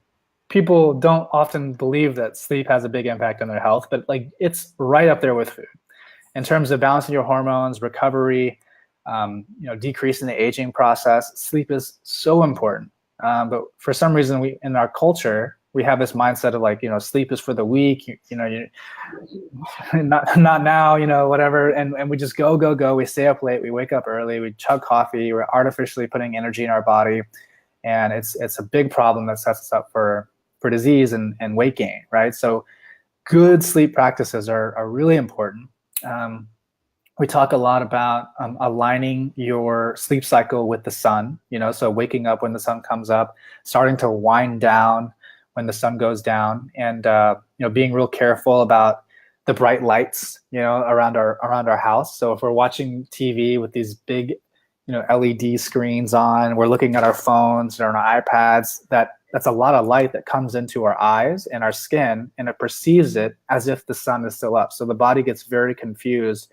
Speaker 2: people don't often believe that sleep has a big impact on their health, but like it's right up there with food in terms of balancing your hormones, recovery, decreasing the aging process. Sleep is so important. But for some reason, in our culture, we have this mindset of like, sleep is for the weak, not now, whatever. And we just go. We stay up late. We wake up early. We chug coffee. We're artificially putting energy in our body. And it's a big problem that sets us up for disease and weight gain, right? So good sleep practices are really important. We talk a lot about aligning your sleep cycle with the sun, so waking up when the sun comes up, starting to wind down when the sun goes down, and being real careful about the bright lights, around our house. So if we're watching TV with these big, LED screens on, we're looking at our phones or on our iPads, that's a lot of light that comes into our eyes and our skin, and it perceives it as if the sun is still up. So the body gets very confused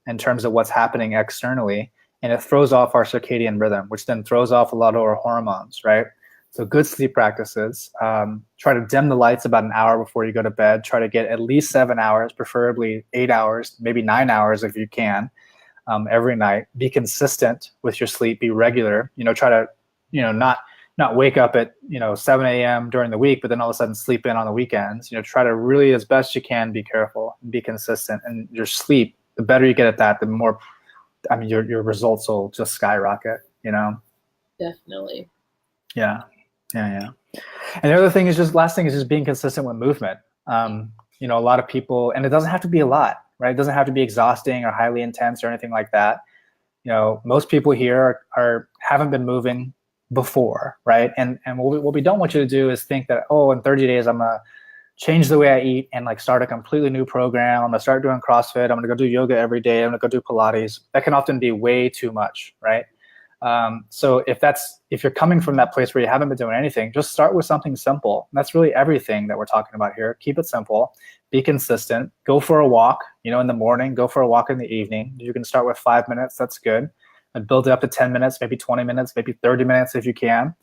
Speaker 2: in terms of what's happening externally, and it throws off our circadian rhythm, which then throws off a lot of our hormones, right? So good sleep practices. Try to dim the lights about an hour before you go to bed. Try to get at least 7 hours, preferably 8 hours, maybe 9 hours if you can, every night. Be consistent with your sleep. Be regular. Try to, not wake up at 7 a.m. during the week, but then all of a sudden sleep in on the weekends. Try to really, as best you can, be careful and be consistent. And your sleep, the better you get at that, the more, your results will just skyrocket.
Speaker 1: Definitely.
Speaker 2: Yeah. And the other thing is last thing is just being consistent with movement. A lot of people, and it doesn't have to be a lot, right? It doesn't have to be exhausting or highly intense or anything like that. Most people here haven't been moving before, right? And what we don't want you to do is think that, in 30 days, I'm going to change the way I eat and like start a completely new program. I'm going to start doing CrossFit. I'm going to go do yoga every day. I'm going to go do Pilates. That can often be way too much, right? So if you're coming from that place where you haven't been doing anything, just start with something simple. And that's really everything that we're talking about here. Keep it simple, be consistent, go for a walk, in the morning, go for a walk in the evening. You can start with 5 minutes, that's good. And build it up to 10 minutes, maybe 20 minutes, maybe 30 minutes if you can.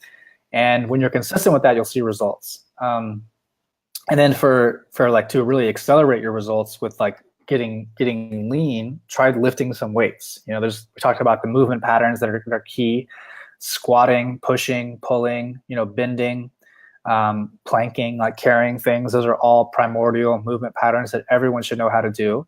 Speaker 2: And when you're consistent with that, you'll see results. And then for like to really accelerate your results with like getting lean, try lifting some weights. We talked about the movement patterns that are key: squatting, pushing, pulling, bending, planking, like carrying things. Those are all primordial movement patterns that everyone should know how to do.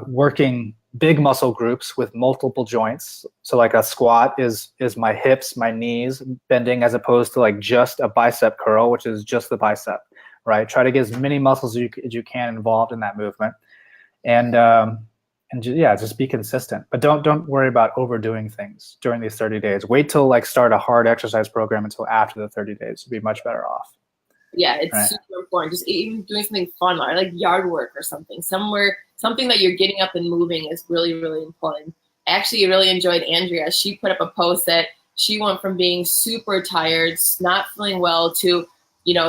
Speaker 2: Working big muscle groups with multiple joints. So like a squat is my hips, my knees bending, as opposed to like just a bicep curl, which is just the bicep, right? Try to get as many muscles as you can involved in that movement. And just be consistent, but don't worry about overdoing things during these 30 days. Wait till like start a hard exercise program until after the 30 days. You'll be much better off.
Speaker 1: Yeah, it's super important. Just even doing something fun, or like yard work or something that you're getting up and moving is really, really important. I actually really enjoyed Andrea. She put up a post that she went from being super tired, not feeling well, to,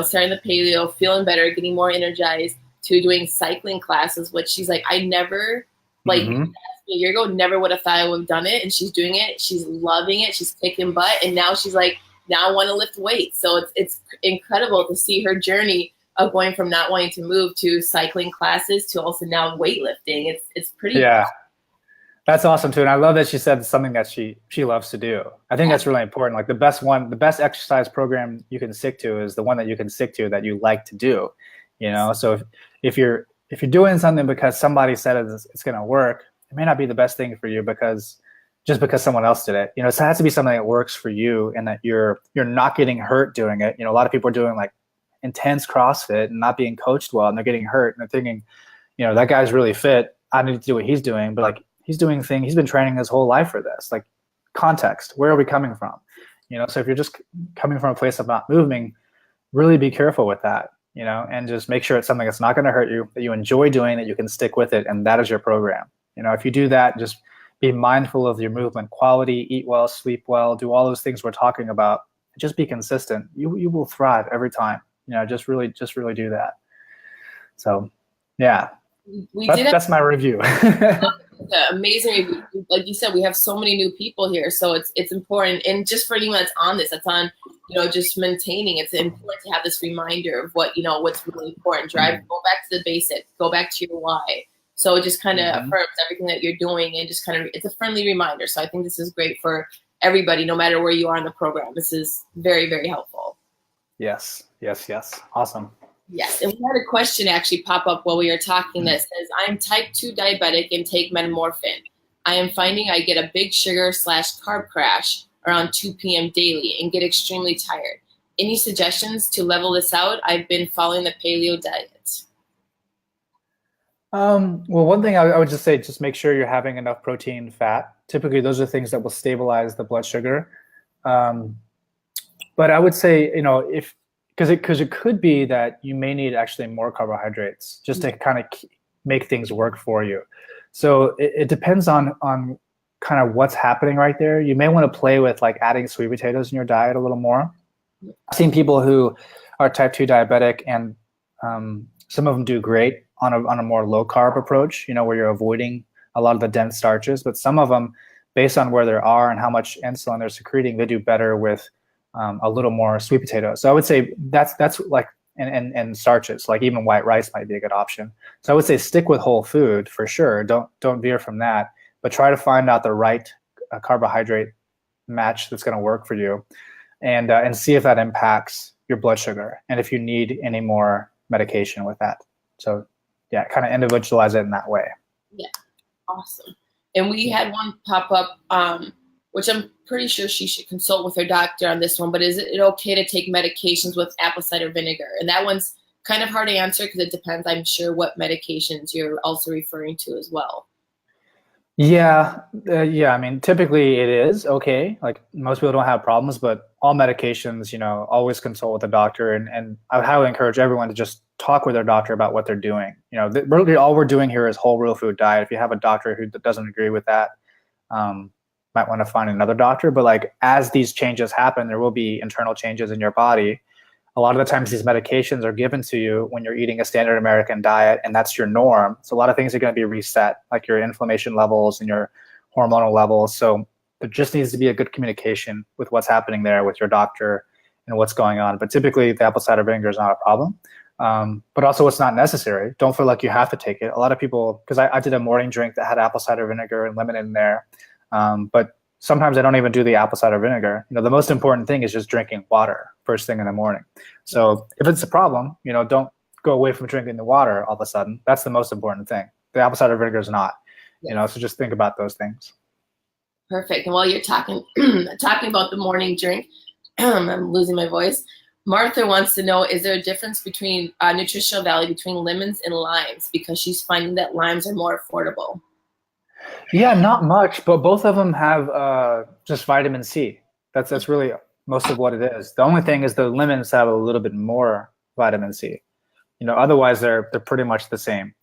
Speaker 1: starting the paleo, feeling better, getting more energized, to doing cycling classes, which she's like, I never, like, a year ago, never would have thought I would have done it. And she's doing it. She's loving it. She's kicking butt. And now she's like, now I want to lift weights. So it's incredible to see her journey of going from not wanting to move to cycling classes to also now weightlifting. It's pretty
Speaker 2: awesome. That's awesome too. And I love that she said something that she loves to do. I think that's really important. Like the best exercise program you can stick to is the one that you can stick to that you like to do. So if you're doing something because somebody said it's going to work, it may not be the best thing for you because someone else did it. So it has to be something that works for you and that you're not getting hurt doing it. A lot of people are doing like intense CrossFit and not being coached well, and they're getting hurt, and they're thinking, that guy's really fit, I need to do what he's doing. But like he's been training his whole life for this. Like, context, where are we coming from? So if you're just coming from a place of not moving, really be careful with that. And just make sure it's something that's not going to hurt you, that you enjoy doing, that you can stick with it, and that is your program. If you do that, just be mindful of your movement quality, eat well, sleep well, do all those things we're talking about. Just be consistent. You will thrive every time. Just really do that. So, yeah, that's my review.
Speaker 1: Amazing review. Like you said, we have so many new people here, so it's important. And just for anyone that's on, just maintaining, it's important to have this reminder of what's really important. Go back to the basics, go back to your why. So it just kind of affirms everything that you're doing, and just kind of, it's a friendly reminder. So I think this is great for everybody, no matter where you are in the program. This is very, very helpful.
Speaker 2: Yes. Awesome.
Speaker 1: Yes. And we had a question actually pop up while we were talking that says, I'm type 2 diabetic and take metformin. I am finding I get a big sugar/carb crash around 2 p.m. daily and get extremely tired. Any suggestions to level this out? I've been following the paleo diet.
Speaker 2: Well, one thing I would just say, just make sure you're having enough protein and fat. Typically, those are things that will stabilize the blood sugar. But I would say, because it could be that you may need actually more carbohydrates just to kind of make things work for you. So it depends on kind of what's happening right there. You may want to play with like adding sweet potatoes in your diet a little more. I've seen people who are type 2 diabetic, and some of them do great on a more low carb approach, where you're avoiding a lot of the dense starches. But some of them, based on where they are and how much insulin they're secreting, they do better with a little more sweet potatoes. So I would say that's like, and starches, like even white rice might be a good option. So I would say stick with whole food for sure. Don't veer from that, but try to find out the right carbohydrate match that's going to work for you, and see if that impacts your blood sugar and if you need any more medication with that. So yeah, kind of individualize it in that way.
Speaker 1: Yeah, awesome. And we had one pop up, which I'm pretty sure she should consult with her doctor on this one, but is it okay to take medications with apple cider vinegar? And that one's kind of hard to answer because it depends, I'm sure, what medications you're also referring to as well.
Speaker 2: Yeah. I mean, typically it is okay. Like most people don't have problems, but all medications, always consult with a doctor. And I would highly encourage everyone to just talk with their doctor about what they're doing. Really all we're doing here is whole real food diet. If you have a doctor who doesn't agree with that, might want to find another doctor. But like as these changes happen, there will be internal changes in your body. A lot of the times these medications are given to you when you're eating a standard American diet, and that's your norm. So a lot of things are going to be reset, like your inflammation levels and your hormonal levels. So there just needs to be a good communication with what's happening there with your doctor and what's going on. But typically the apple cider vinegar is not a problem. But also it's not necessary. Don't feel like you have to take it. A lot of people, because I did a morning drink that had apple cider vinegar and lemon in there. But sometimes I don't even do the apple cider vinegar. The most important thing is just drinking water first thing in the morning. So if it's a problem, don't go away from drinking the water all of a sudden. That's the most important thing. The apple cider vinegar is not, so just think about those things.
Speaker 1: Perfect. And while you're talking about the morning drink, I'm losing my voice. Martha wants to know, is there a difference between nutritional value between lemons and limes? Because she's finding that limes are more affordable.
Speaker 2: Yeah, not much, but both of them have just vitamin C. That's really most of what it is. The only thing is the lemons have a little bit more vitamin C. Otherwise they're pretty much the same.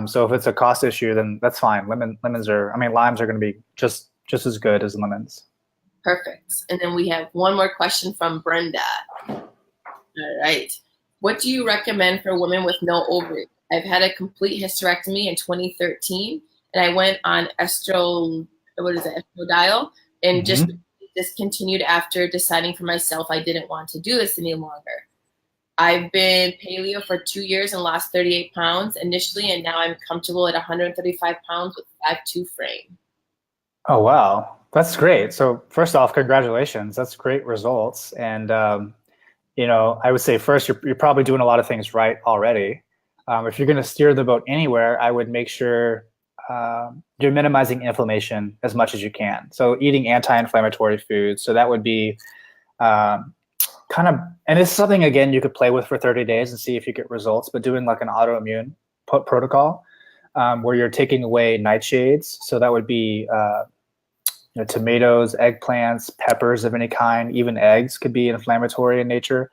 Speaker 2: So if it's a cost issue, then that's fine. Limes are going to be just as good as lemons.
Speaker 1: Perfect. And then we have one more question from Brenda. All right. What do you recommend for women with no ovaries? I've had a complete hysterectomy in 2013, and I went on estradiol and just discontinued after deciding for myself I didn't want to do this any longer. I've been paleo for 2 years and lost 38 pounds initially, and now I'm comfortable at 135 pounds with 5'2" frame.
Speaker 2: Oh, wow. That's great. So first off, congratulations. That's great results. And, I would say first, you're probably doing a lot of things right already. If you're going to steer the boat anywhere, I would make sure you're minimizing inflammation as much as you can. So eating anti-inflammatory foods. So that would be and it's something, again, you could play with for 30 days and see if you get results, but doing like an autoimmune protocol where you're taking away nightshades. So that would be tomatoes, eggplants, peppers of any kind, even eggs could be inflammatory in nature,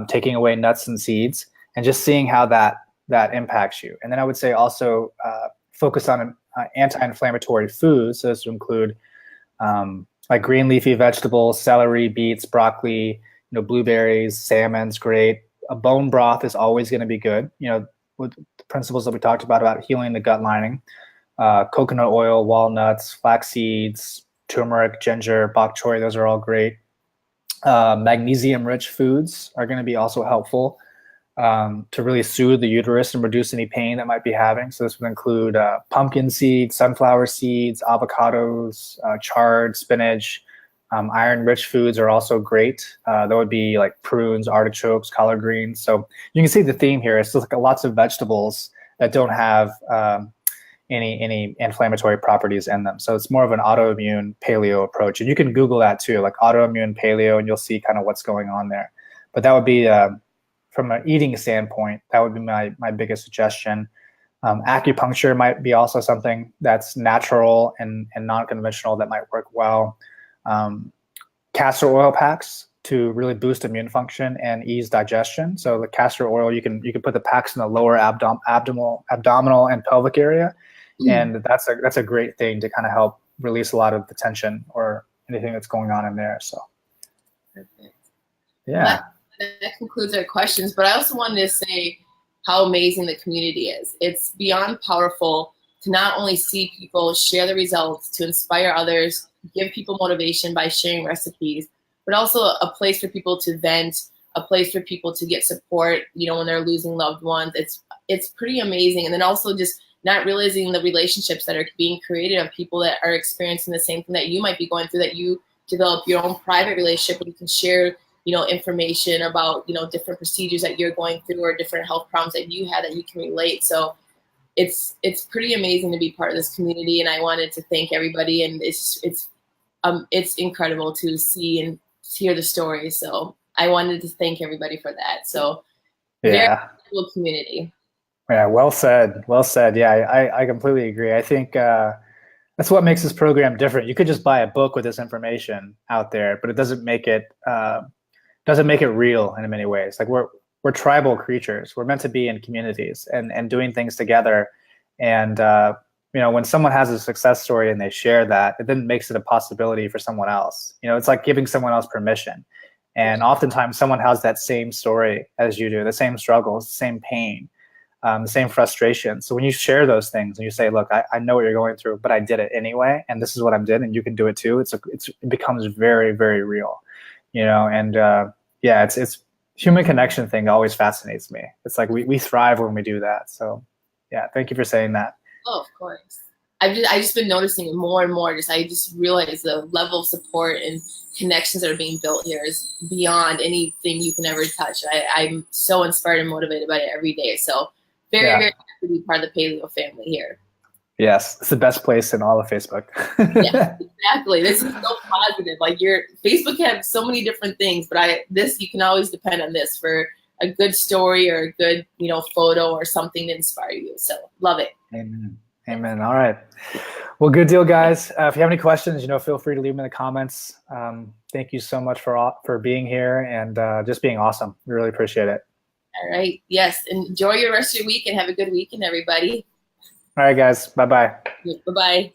Speaker 2: taking away nuts and seeds, and just seeing how that impacts you. And then I would say also focus on anti-inflammatory foods. So this would include like green leafy vegetables, celery, beets, broccoli, blueberries, salmon's great. A bone broth is always going to be good, with the principles that we talked about healing the gut lining. Coconut oil, walnuts, flax seeds, turmeric, ginger, bok choy, those are all great. Magnesium-rich foods are going to be also helpful to really soothe the uterus and reduce any pain that might be having. So this would include pumpkin seeds, sunflower seeds, avocados, chard, spinach. Iron-rich foods are also great. That would be like prunes, artichokes, collard greens. So you can see the theme here. It's just like lots of vegetables that don't have any inflammatory properties in them. So it's more of an autoimmune paleo approach. And you can Google that too, like autoimmune paleo, and you'll see kind of what's going on there. But that would be, from an eating standpoint, that would be my biggest suggestion. Acupuncture might be also something that's natural and non-conventional that might work well. Castor oil packs to really boost immune function and ease digestion. So the castor oil, you can put the packs in the lower abdominal and pelvic area. And that's a great thing to kind of help release a lot of the tension or anything that's going on in there. So,
Speaker 1: perfect.
Speaker 2: Yeah.
Speaker 1: That concludes our questions. But I also wanted to say how amazing the community is. It's beyond powerful to not only see people share the results, to inspire others, give people motivation by sharing recipes, but also a place for people to vent, a place for people to get support, when they're losing loved ones. It's pretty amazing. And then also just not realizing the relationships that are being created of people that are experiencing the same thing that you might be going through, that you develop your own private relationship where you can share, information about, different procedures that you're going through or different health problems that you had that you can relate. So it's pretty amazing to be part of this community. And I wanted to thank everybody. And it's incredible to see and hear the stories. So I wanted to thank everybody for that. So very cool community.
Speaker 2: Yeah, well said. Well said. Yeah, I completely agree. I think that's what makes this program different. You could just buy a book with this information out there, but it doesn't make it real in many ways. Like we're tribal creatures. We're meant to be in communities and doing things together. And when someone has a success story and they share that, it then makes it a possibility for someone else. It's like giving someone else permission. And oftentimes someone has that same story as you do, the same struggles, the same pain, the same frustration. So when you share those things and you say, look, I know what you're going through, but I did it anyway, and this is what I'm doing, and you can do it too. It becomes very, very real, and yeah, it's human connection thing always fascinates me. It's like we thrive when we do that. So yeah, thank you for saying that.
Speaker 1: Oh, of course. I just been noticing it more and more. I just realized the level of support and connections that are being built here is beyond anything you can ever touch. I'm so inspired and motivated by it every day. So very happy to be part of the Paleo family here.
Speaker 2: Yes, it's the best place in all of Facebook.
Speaker 1: Yeah, exactly. This is so positive. Like your Facebook has so many different things, but you can always depend on this for a good story or a good, photo or something to inspire you. So love it.
Speaker 2: Amen. Amen. All right. Well, good deal, guys. If you have any questions, feel free to leave them in the comments. Thank you so much for being here and just being awesome. We really appreciate it.
Speaker 1: All right. Yes. Enjoy your rest of your week and have a good weekend, everybody.
Speaker 2: All right, guys. Bye-bye.
Speaker 1: Bye-bye.